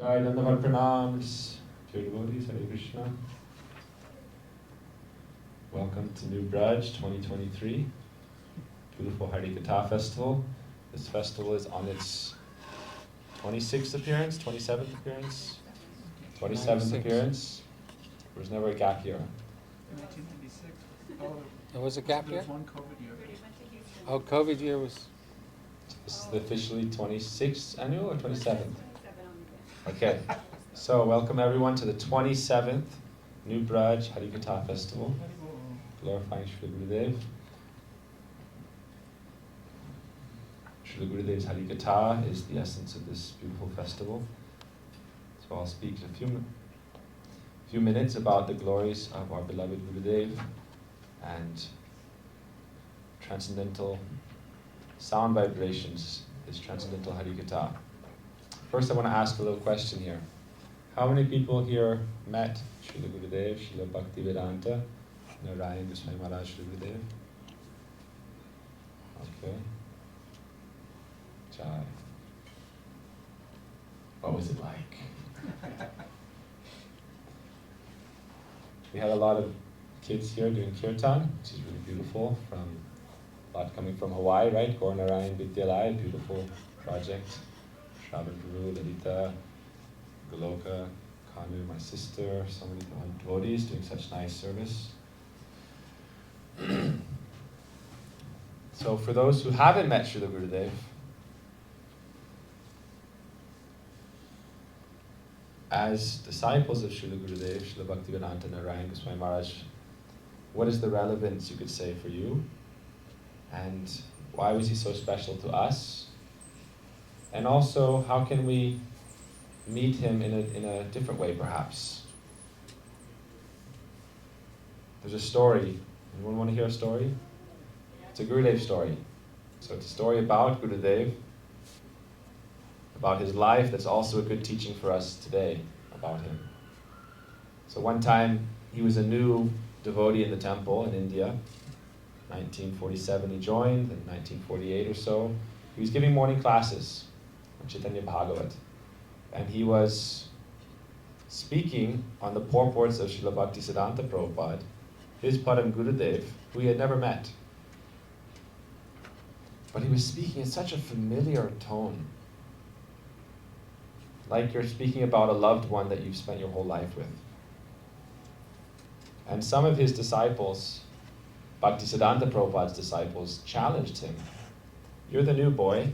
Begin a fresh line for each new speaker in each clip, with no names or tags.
Jai Dandavat Pranams, dear devotees, Hare Krishna. Welcome to New Braj 2023, beautiful Harikatha festival. This festival is on its 26th appearance, 27th appearance, 27th appearance. There was never a gap year.
1996.
There was a gap
There
year?
was one COVID year.
Oh, COVID year was...
This is the officially 26th annual or 27th? Okay, so welcome everyone to the 27th New Braj Harikatha Festival, glorifying Srila Gurudev. Srila Gurudev's Harikatha is the essence of this beautiful festival. So I'll speak a few minutes about the glories of our beloved Gurudev and transcendental sound vibrations, this transcendental Harikatha. First I want to ask a little question here. How many people here met Srila Gurudev, Srila Bhakti Vedanta, Narayan Goswami Maharaj, Srila Gurudev? Okay. Jai. What was it like? We had a lot of kids here doing kirtan, which is really beautiful, a lot coming from Hawaii, right? Gaur Narayan Vidyalaya, beautiful project. Shravan Guru, Lalita, Goloka, Kanu, my sister, so many devotees doing such nice service. So for those who haven't met Srila Gurudev, as disciples of Srila Gurudev, Srila Bhaktivedanta Narayan Goswami Maharaj, what is the relevance, you could say, for you? And why was he so special to us? And also, how can we meet him in a different way, perhaps? There's a story. Anyone want to hear a story? It's a Gurudev story. So it's a story about Gurudev, about his life. That's also a good teaching for us today about him. So one time, he was a new devotee in the temple in India. 1947 he joined, in 1948 or so. He was giving morning classes on Chaitanya Bhagavat. And he was speaking on the purports of Srila Bhaktisiddhanta Prabhupada, his Param Gurudev, who he had never met. But he was speaking in such a familiar tone, like you're speaking about a loved one that you've spent your whole life with. And some of his disciples, Bhaktisiddhanta Prabhupada's disciples, challenged him. You're the new boy,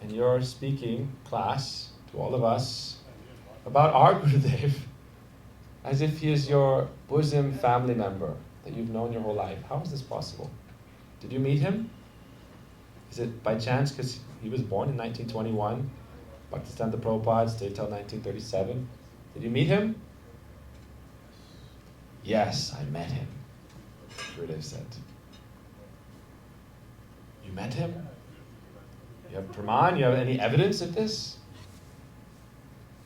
and you're speaking class to all of us about our Gurudev as if he is your bosom family member that you've known your whole life. How is this possible? Did you meet him? Is it by chance because he was born in 1921? Bhaktisiddhanta Prabhupada stayed till 1937. Did you meet him? Yes, I met him, Gurudev said. You met him? You have praman? You have any evidence of this?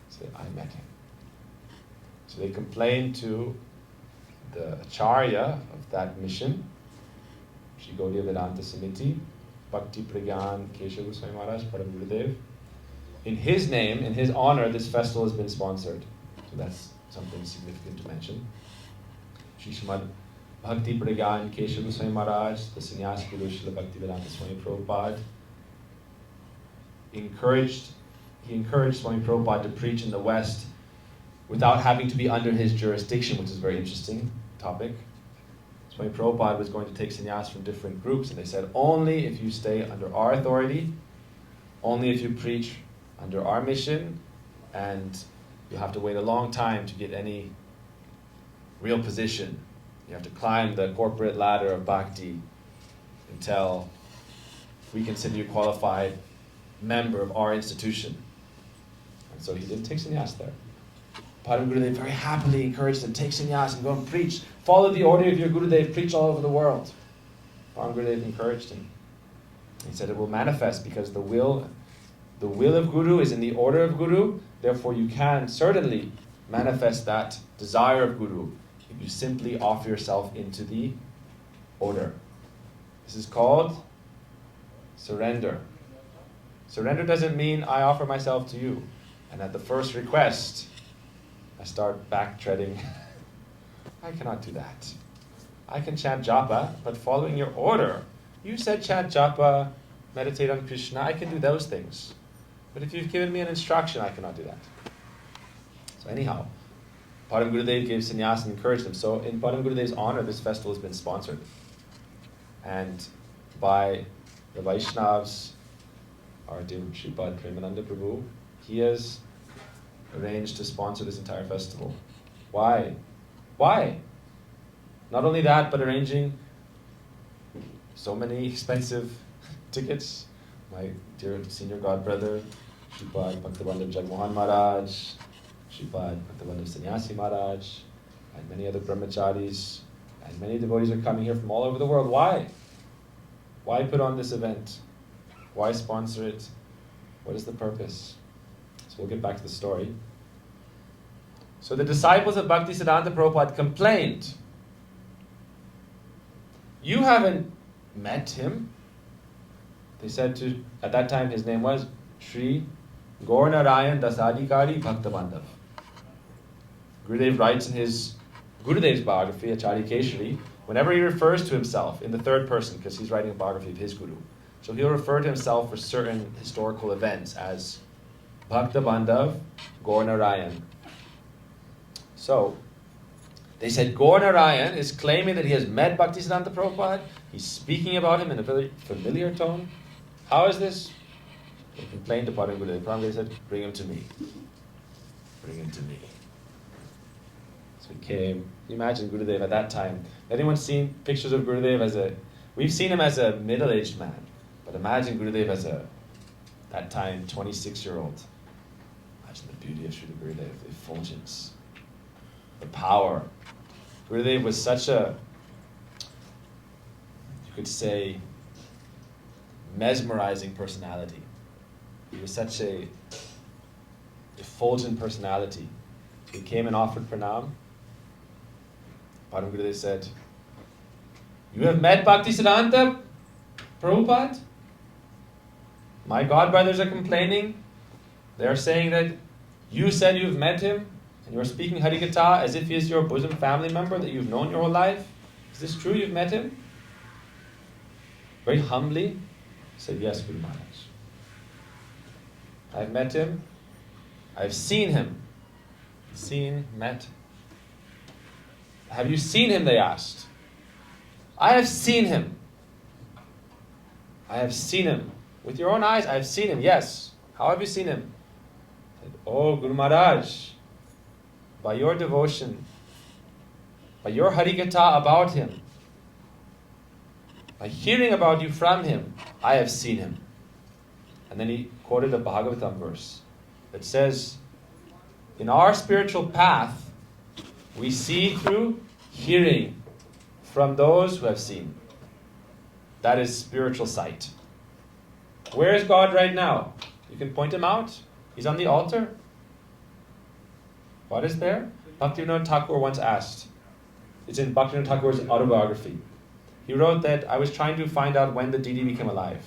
He said, I met him. So they complained to the Acharya of that mission, Shri Gaudiya Vedanta Samiti, Bhakti Pragyan Keshav Goswami Maharaj, Param Gurudev. In his name, in his honor, this festival has been sponsored. So that's something significant to mention. Shri Srimad Bhakti Pragyan Keshav Goswami Maharaj, the Sannyas Guru Srila Bhakti Vedanta Swami Prabhupada, he encouraged Swami Prabhupada to preach in the West without having to be under his jurisdiction, which is a very interesting topic. Swami Prabhupada was going to take sannyas from different groups, and they said, only if you stay under our authority, only if you preach under our mission, and you have to wait a long time to get any real position. You have to climb the corporate ladder of bhakti until we consider you qualified member of our institution. And so he didn't take sannyas there. Param Gurudev very happily encouraged him, take sannyas and go and preach. Follow the order of your Gurudev, preach all over the world. Param Gurudev encouraged him. He said it will manifest because the will of Guru is in the order of Guru, therefore you can certainly manifest that desire of Guru if you simply offer yourself into the order. This is called surrender. Surrender doesn't mean I offer myself to you. And at the first request, I start backtreading. I cannot do that. I can chant japa, but following your order. You said chant japa, meditate on Krishna, I can do those things. But if you've given me an instruction, I cannot do that. So anyhow, Param Gurudev gave sannyas and encouraged them. So in Param Gurudev's honor, this festival has been sponsored. And by the Vaishnavas, our dear Sripad Premananda Prabhu, he has arranged to sponsor this entire festival. Why? Why? Not only that, but arranging so many expensive tickets. My dear senior godbrother, Sripad Bhakta Jagmohan Maharaj, Sripad Bhakta Sannyasi Maharaj, and many other brahmacharis, and many devotees are coming here from all over the world. Why? Why put on this event? Why sponsor it? What is the purpose? So we'll get back to the story. So the disciples of Bhaktisiddhanta Prabhupada complained, you haven't met him. They said to, at that time his name was Sri Gaur-Narayan Dasadikari Bhakta Bandhav. Gurudev writes in his Gurudev's biography, Acharya Keshari, whenever he refers to himself in the third person, because he's writing a biography of his guru, so he'll refer to himself for certain historical events as Bhakta Bandhav Gaur-Narayan. So, they said Gaur-Narayan is claiming that he has met Bhaktisiddhanta Prabhupada. He's speaking about him in a very familiar tone. How is this? They complained to Param Gurudev. Param Gurudev said, bring him to me. Bring him to me. So he came. Can you imagine Gurudev at that time? Anyone seen pictures of Gurudev as we've seen him as a middle-aged man, but imagine Gurudev as that time, 26-year-old. Imagine the beauty of Srila Gurudev, the effulgence, the power. Gurudev was such a, you could say, mesmerizing personality. He was such a effulgent personality. He came and offered pranam. Param Gurudev said, you have met Bhaktisiddhanta Prabhupada? My godbrothers are complaining. They are saying that you said you've met him and you are speaking Harikatha as if he is your bosom family member that you've known your whole life. Is this true? You've met him? Very humbly, he said, yes, Guru Maharaj. I've met him. I've seen him. Seen, met. Have you seen him? They asked. I have seen him. I have seen him. With your own eyes, I have seen him. Yes. How have you seen him? I said, oh, Guru Maharaj, by your devotion, by your Harikatha about him, by hearing about you from him, I have seen him. And then he quoted a Bhagavatam verse that says, in our spiritual path, we see through hearing from those who have seen. That is spiritual sight. Where is God right now? You can point him out. He's on the altar. What is there? Bhaktivinoda Thakur once asked. It's in Bhaktivinoda Thakur's autobiography. He wrote that I was trying to find out when the deity became alive.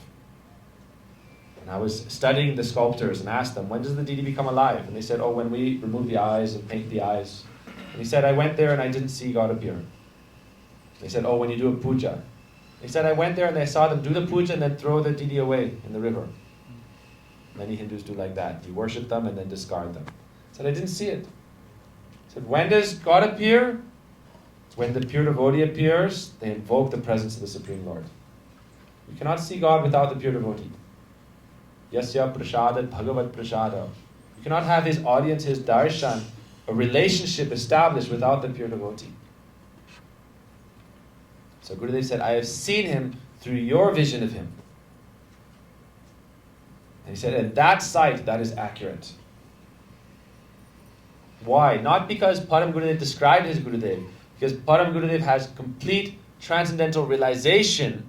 And I was studying the sculptors and asked them, when does the deity become alive? And they said, oh, when we remove the eyes and paint the eyes. And he said, I went there and I didn't see God appear. They said, oh, when you do a puja. He said, I went there and I saw them do the puja and then throw the deity away in the river. Many Hindus do like that. You worship them and then discard them. He said, I didn't see it. He said, when does God appear? When the pure devotee appears, they invoke the presence of the Supreme Lord. You cannot see God without the pure devotee. Yasya prasadat bhagavat prasada. You cannot have his audience, his darshan, a relationship established without the pure devotee. So Gurudev said, I have seen him through your vision of him. And he said, and that sight, that is accurate. Why? Not because Param Gurudev described his Gurudev, because Param Gurudev has complete transcendental realization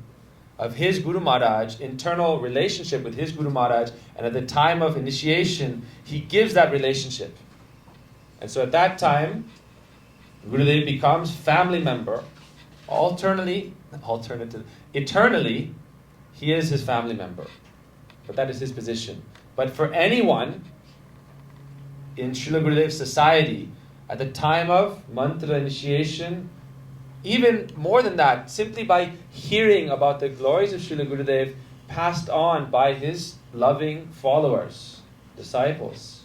of his Guru Maharaj, internal relationship with his Guru Maharaj, and at the time of initiation, he gives that relationship. And so at that time, Gurudev becomes family member. Eternally, he is his family member. But that is his position. But for anyone in Srila Gurudev's society, at the time of mantra initiation, even more than that, simply by hearing about the glories of Srila Gurudev passed on by his loving followers, disciples.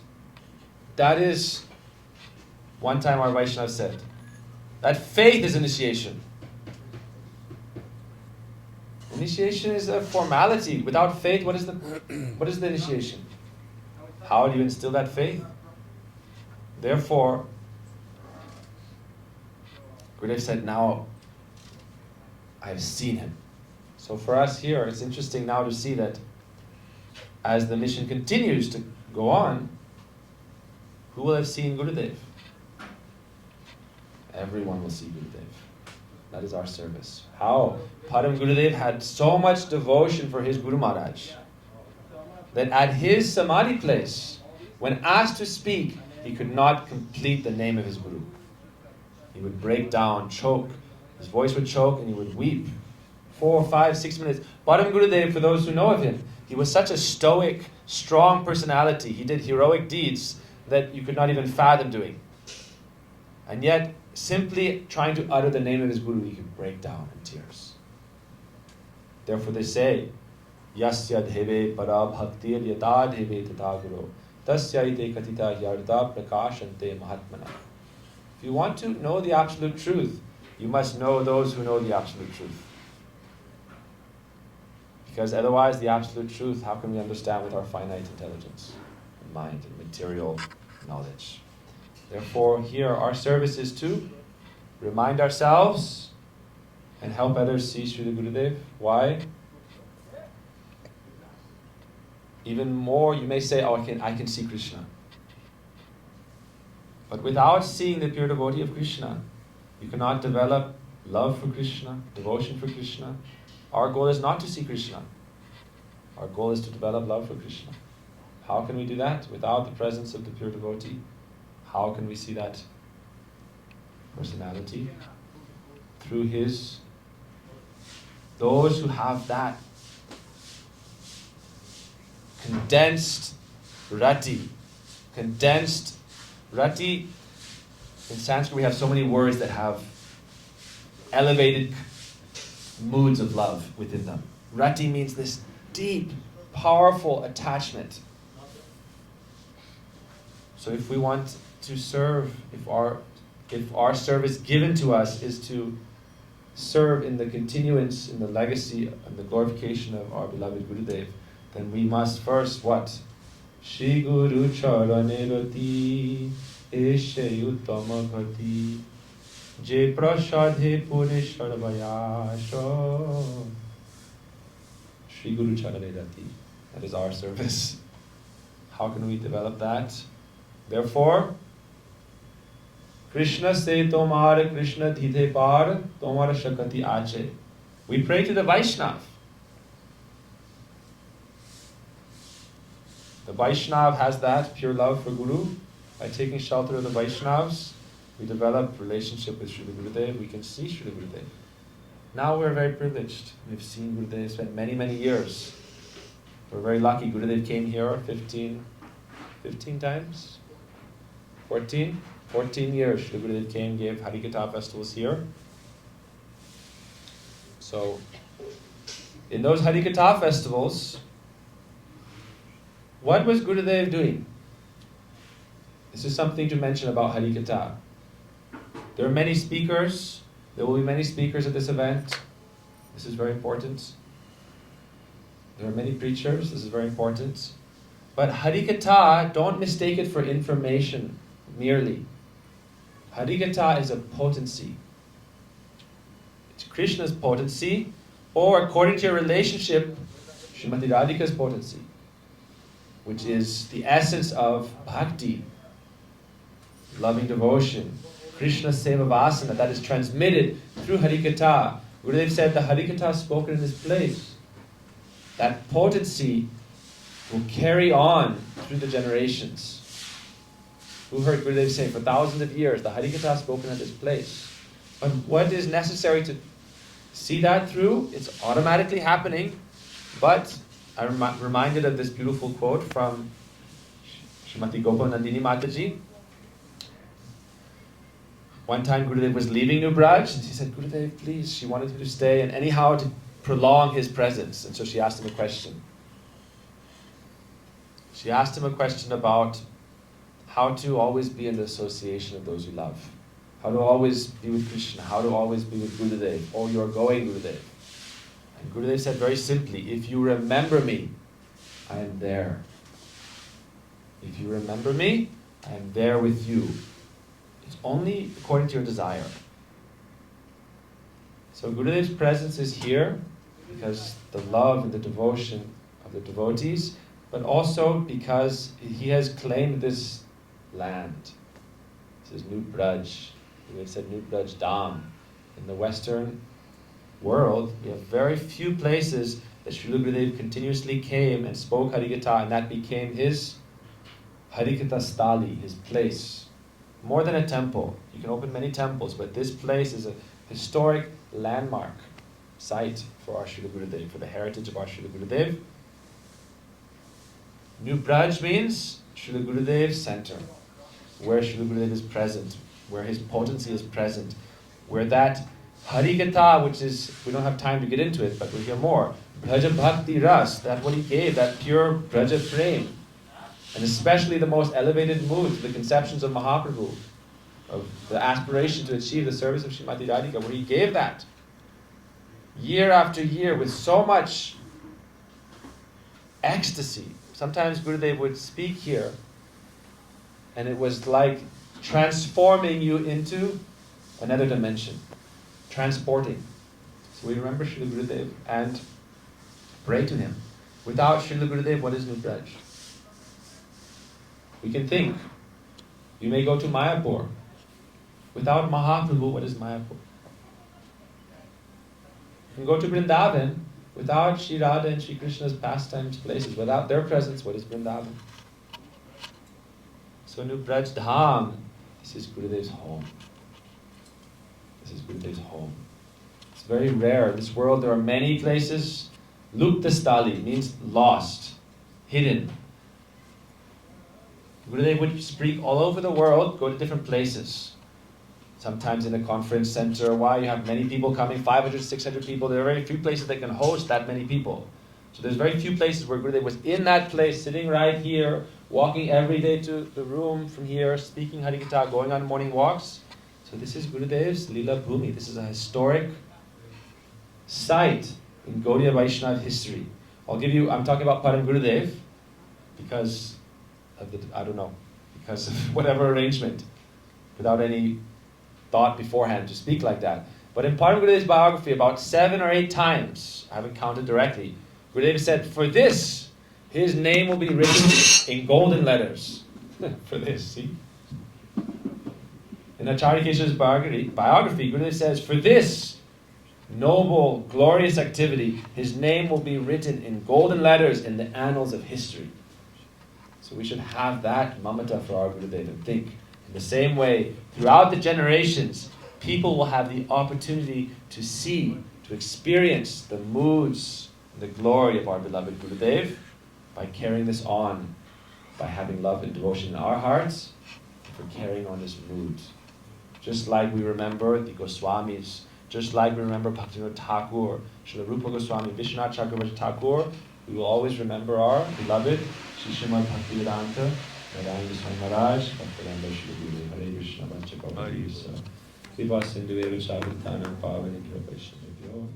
That is, one time our Vaishnava said, that faith is initiation. Initiation is a formality. Without faith, what is the initiation? How do you instill that faith? Therefore, Gurudev said, now I've seen him. So for us here, it's interesting now to see that as the mission continues to go on, who will have seen Gurudev? Everyone will see Gurudev. That is our service. How? Param Gurudev had so much devotion for his Guru Maharaj that at his Samadhi place, when asked to speak, he could not complete the name of his Guru. He would break down, choke. His voice would choke and he would weep. 4, 5, 6 minutes. Param Gurudev, for those who know of him, he was such a stoic, strong personality. He did heroic deeds that you could not even fathom doing. And yet, simply trying to utter the name of his Guru, he could break down in tears. Therefore they say, Yasya dheve para bhaktir yata dheve tata guru tasya ite katita yarda prakashante mahatmana. If you want to know the absolute truth, you must know those who know the absolute truth. Because otherwise, the absolute truth, how can we understand with our finite intelligence, and mind, and material knowledge? Therefore, here our service is to remind ourselves and help others see Srila Gurudev. Why? Even more, you may say, oh, I can see Krishna. But without seeing the pure devotee of Krishna, you cannot develop love for Krishna, devotion for Krishna. Our goal is not to see Krishna. Our goal is to develop love for Krishna. How can we do that? Without the presence of the pure devotee, how can we see that personality? Through those who have that condensed rati. In Sanskrit we have so many words that have elevated moods of love within them. Rati means this deep, powerful attachment. So if we want to serve, if our service given to us is to serve in the continuance, in the legacy, and the glorification of our beloved Gurudev, then we must first what? Shri Guru Charane Rati Eshe Uttama Gati Je Prashadhe Pune Sharvayasha. Shri Guru Charane Rati. That is our service. How can we develop that? Therefore, Krishna se tomar Krishna dhite par tomar shakati ache. We pray to the Vaishnav. The Vaishnav has that pure love for Guru. By taking shelter of the Vaishnavs, we develop relationship with Srila Gurudev. We can see Srila Gurudev. Now we're very privileged. We've seen Gurudev spend many, many years. We're very lucky. Gurudev came here 15 times? 14 years. Srila Gurudev came, gave Harikatha festivals here. So, in those Harikatha festivals, what was Gurudev doing? This is something to mention about Harikatha. There are many speakers. There will be many speakers at this event. This is very important. There are many preachers. This is very important. But Harikatha, don't mistake it for information merely. Harikatha is a potency. It's Krishna's potency, or according to your relationship, Srimati Radhika's potency, which is the essence of bhakti, loving devotion, Krishna seva vasana, that is transmitted through Harikatha. Gurudev said the Harikatha spoken in this place, that potency will carry on through the generations. Who heard Gurudev say for thousands of years, the Harikatha spoken at this place. But what is necessary to see that through? It's automatically happening, but I'm reminded of this beautiful quote from Srimati Gopal Nandini Mataji. One time Gurudev was leaving New Braj and she said, Gurudev, please, she wanted him to stay and anyhow to prolong his presence. And so she asked him a question. She asked him a question about how to always be in the association of those you love. How to always be with Krishna. How to always be with Gurudev. Oh, you're going, Gurudev. And Gurudev said very simply, if you remember me, I am there. If you remember me, I am there with you. It's only according to your desire. So Gurudev's presence is here because the love and the devotion of the devotees, but also because he has claimed this land. This is New Braj. We said New Braj Dham. In the Western world, we have very few places that Srila Gurudev continuously came and spoke Harikatha, and that became his Harikatha Stali, his place. More than a temple. You can open many temples, but this place is a historic landmark site for our Srila Gurudev, for the heritage of our Srila Gurudev. New Braj means Srila Gurudev's center, where Srila Gurudev is present, where his potency is present, where that Harikatha, which is, we don't have time to get into it, but we'll hear more, Braja Bhakti Ras, that what he gave, that pure Braja Prem, and especially the most elevated moods, the conceptions of Mahaprabhu, of the aspiration to achieve the service of Srimati Radhika, where he gave that year after year with so much ecstasy. Sometimes Gurudev would speak here, and it was like transforming you into another dimension, transporting. So we remember Srila Gurudev and pray to him. Without Srila Gurudev, what is New Braj? We can think. You may go to Mayapur. Without Mahaprabhu, what is Mayapur? You can go to Vrindavan. Without Shri Radha and Shri Krishna's pastimes places, without their presence, what is Vrindavan? So New Braj Dham, this is Gurudev's home. This is Gurudev's home. It's very rare. In this world there are many places. Lupta Stali means lost, hidden. Gurudev would speak all over the world, go to different places. Sometimes in a conference center, why you have many people coming, 500, 600 people. There are very few places that can host that many people. So there's very few places where Gurudev was in that place, sitting right here, walking every day to the room from here, speaking Harikatha, going on morning walks. So this is Gurudev's Leela Bhumi. This is a historic site in Gaudiya Vaishnava history. I'm talking about Param Gurudev because of because of whatever arrangement, without any thought beforehand to speak like that. But in Param Gurudev's biography, about 7 or 8 times, I haven't counted directly, Gurudev said, for this, his name will be written in golden letters. For this, see? In Acharya Keshav's biography, Gurudev says, for this noble, glorious activity, his name will be written in golden letters in the annals of history. So we should have that mamata for our Gurudev and think. In the same way, throughout the generations, people will have the opportunity to see, to experience the moods, the glory of our beloved Gurudev by carrying this on, by having love and devotion in our hearts, for carrying on this mood. Just like we remember the Goswamis, just like we remember Bhaktivinoda Thakur, Srila Rupa Goswami, Vishwanath Chakravarti Thakur, we will always remember our beloved Shri Srimad Bhaktivedanta, Narayana Swami Maharaja, Bhaktivinoda Shri Guru, Hare Krishna, Vancha Kavalisa, Viva Sindhu Eva Chavitanam Pavani Vaishnavyo.